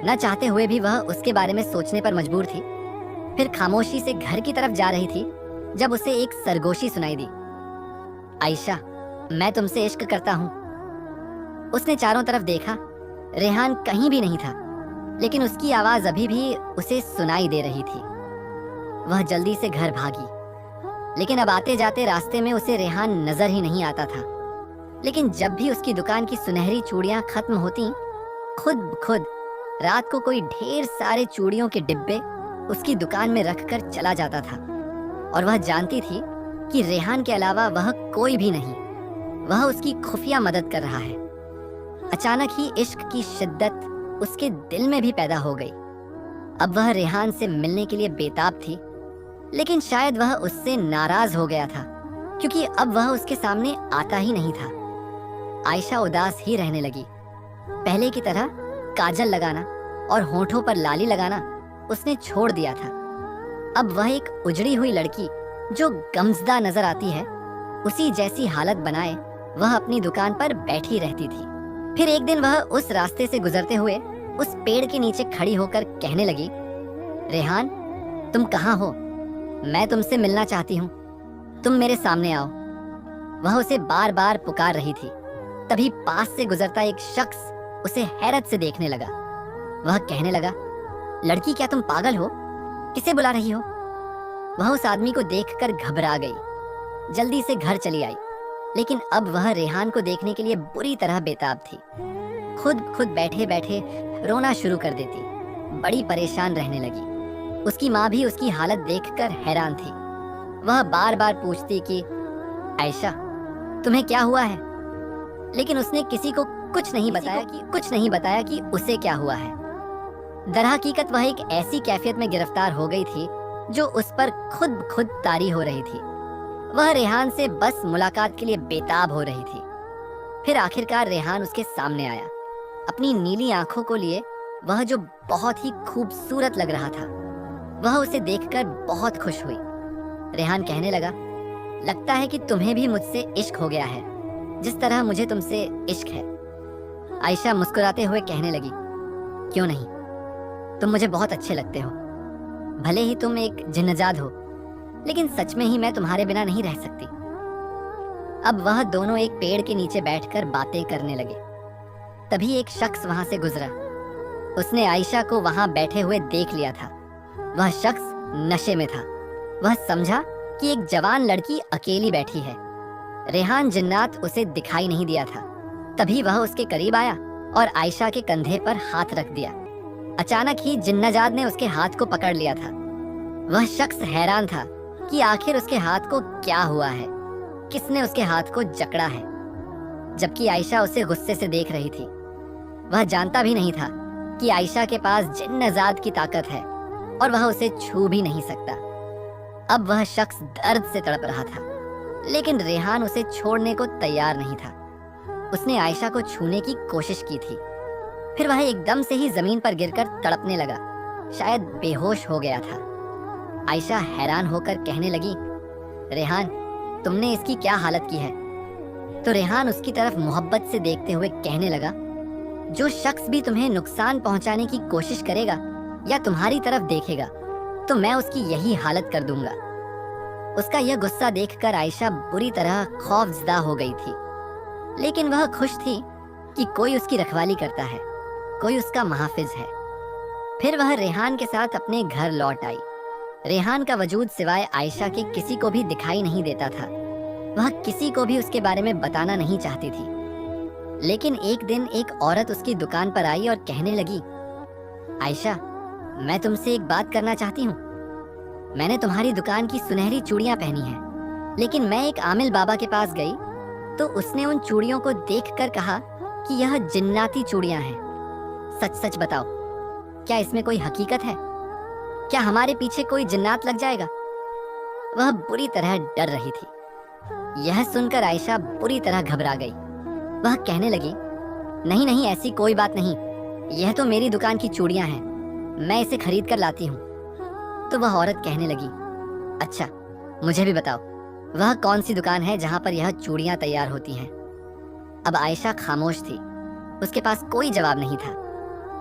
نہ چاہتے ہوئے بھی وہ اس کے بارے میں سوچنے پر مجبور تھی۔ پھر خاموشی سے گھر کی طرف جا رہی تھی جب اسے ایک سرگوشی سنائی دی۔ عائشہ، میں تم سے عشق کرتا ہوں۔ اس نے چاروں طرف دیکھا، ریحان کہیں بھی نہیں تھا، لیکن اس کی آواز ابھی بھی اسے سنائی دے رہی تھی۔ وہ جلدی سے گھر بھاگی، لیکن اب آتے جاتے راستے میں اسے ریحان نظر ہی نہیں آتا تھا۔ لیکن جب بھی اس کی دکان کی سنہری چوڑیاں ختم ہوتیں، خود بخود رات کو کوئی ڈھیر سارے چوڑیوں کے ڈبے اس کی دکان میں رکھ کر چلا جاتا تھا، اور وہ جانتی تھی کہ ریحان کے علاوہ وہ کوئی بھی نہیں، وہ اس کی خفیہ مدد کر رہا ہے۔ اچانک ہی عشق کی شدت اس کے دل میں بھی پیدا ہو گئی۔ اب وہ ریحان سے ملنے کے لیے بیتاب تھی، لیکن شاید وہ اس سے ناراض ہو گیا تھا، کیونکہ اب وہ اس کے سامنے آتا ہی نہیں تھا۔ عائشہ اداس ہی رہنے لگی۔ پہلے کی طرح کاجل لگانا اور ہونٹوں پر لالی لگانا اس نے چھوڑ دیا تھا۔ اب وہ ایک اجڑی ہوئی لڑکی جو غمزدہ نظر آتی ہے، اسی جیسی حالت بنائے وہ اپنی دکان پر بیٹھی رہتی تھی۔ پھر ایک دن وہ اس راستے سے گزرتے ہوئے اس پیڑ کے نیچے کھڑی ہو کر کہنے لگی، ریحان، تم کہاں ہو؟ میں تم سے ملنا چاہتی ہوں، تم میرے سامنے آؤ۔ وہ اسے بار بار پکار رہی تھی۔ تبھی پاس سے گزرتا ایک شخص اسے حیرت سے دیکھنے لگا۔ وہ کہنے لگا، لڑکی، کیا تم پاگل ہو؟ کسے بلا رہی ہو؟ وہ اس آدمی کو دیکھ کر گھبرا گئی، جلدی سے گھر چلی آئی، لیکن اب وہ ریحان کو دیکھنے کے لیے بری طرح بیتاب تھی۔ خود بیٹھے بیٹھے رونا شروع کر دیتی، بڑی پریشان رہنے لگی۔ اس کی ماں بھی اس کی حالت دیکھ کر حیران تھی۔ وہ بار بار پوچھتی کہ عائشہ، تمہیں کیا ہوا ہے؟ لیکن اس نے کسی کو کچھ نہیں بتایا کہ اسے کیا ہوا ہے۔ در حقیقت وہ ایک ایسی کیفیت میں گرفتار ہو گئی تھی جو اس پر خود طاری ہو رہی تھی۔ وہ ریحان سے بس ملاقات کے لیے بیتاب ہو رہی تھی۔ پھر آخرکار ریحان اس کے سامنے آیا، اپنی نیلی آنکھوں کو لیے وہ جو بہت ہی خوبصورت لگ رہا تھا۔ وہ اسے دیکھ کر بہت خوش ہوئی۔ ریحان کہنے لگا، لگتا ہے کہ تمہیں بھی مجھ سے عشق ہو گیا ہے، جس طرح مجھے تم سے عشق ہے۔ عائشہ مسکراتے ہوئے کہنے لگی، کیوں نہیں، تم مجھے بہت اچھے لگتے ہو۔ بھلے ہی تم ایک جنجاد ہو، لیکن سچ میں ہی میں تمہارے بنا نہیں رہ سکتی۔ اب وہ دونوں ایک پیڑ کے نیچے بیٹھ کر باتیں کرنے لگے۔ تبھی ایک شخص وہاں سے گزرا۔ اس نے عائشہ کو وہاں بیٹھے ہوئے دیکھ لیا تھا۔ وہ شخص نشے میں تھا۔ وہ سمجھا کہ ایک جوان لڑکی اکیلی بیٹھی ہے۔ ریحان جنات اسے دکھائی نہیں دیا تھا۔ تبھی وہ اس کے قریب آیا اور عائشہ کے کندھے پر ہاتھ رکھ دیا۔ اچانک ہی جنجاد نے اس کے ہاتھ کو پکڑ لیا تھا۔ وہ شخص حیران تھا کہ آخر اس کے ہاتھ کو کیا ہوا ہے، کس نے اس کے ہاتھ کو جکڑا ہے، جبکہ عائشہ اسے غصے سے دیکھ رہی تھی۔ وہ جانتا بھی نہیں تھا کہ عائشہ کے پاس جنزاد کی طاقت ہے اور وہ اسے چھو بھی نہیں سکتا۔ اب وہ شخص درد سے تڑپ رہا تھا، لیکن ریحان اسے چھوڑنے کو تیار نہیں تھا۔ اس نے عائشہ کو چھونے کی کوشش کی تھی، پھر وہ ایک دم سے ہی زمین پر گر کر تڑپنے لگا، شاید بے ہوش ہو گیا تھا۔ عائشہ حیران ہو کر کہنے لگی، ریحان، تم نے اس کی کیا حالت کی ہے؟ تو ریحان اس کی طرف محبت سے دیکھتے ہوئے کہنے لگا، جو شخص بھی تمہیں نقصان پہنچانے کی کوشش کرے گا یا تمہاری طرف دیکھے گا تو میں اس کی یہی حالت کر دوں گا۔ اس کا یہ غصہ دیکھ کر عائشہ بری طرح خوف زدہ ہو گئی تھی، لیکن وہ خوش تھی کہ کوئی اس کی رکھوالی کرتا ہے، کوئی اس کا محافظ ہے۔ پھر وہ ریحان کے ساتھ اپنے گھر لوٹ آئی۔ ریحان کا وجود سوائے عائشہ کے کسی کو بھی دکھائی نہیں دیتا تھا۔ وہ کسی کو بھی اس کے بارے میں بتانا نہیں چاہتی تھی۔ لیکن ایک دن ایک عورت اس کی دکان پر آئی اور کہنے لگی، عائشہ، میں تم سے ایک بات کرنا چاہتی ہوں۔ میں نے تمہاری دکان کی سنہری چوڑیاں پہنی ہیں، لیکن میں ایک عامل بابا کے پاس گئی تو اس نے ان چوڑیوں کو دیکھ کر کہا کہ یہ جناتی چوڑیاں ہیں۔ سچ سچ بتاؤ، کیا اس میں کوئی حقیقت ہے؟ کیا ہمارے پیچھے کوئی جنات لگ جائے گا؟ وہ بری طرح ڈر رہی تھی۔ یہ سن کر عائشہ بری طرح گھبرا گئی۔ وہ کہنے لگی، نہیں، ایسی کوئی بات نہیں، یہ تو میری دکان کی چوڑیاں ہیں، میں اسے خرید کر لاتی ہوں۔ تو وہ عورت کہنے لگی، اچھا، مجھے بھی بتاؤ، وہ کون سی دکان ہے جہاں پر یہ چوڑیاں تیار ہوتی ہیں؟ اب عائشہ خاموش تھی، اس کے پاس کوئی جواب نہیں تھا۔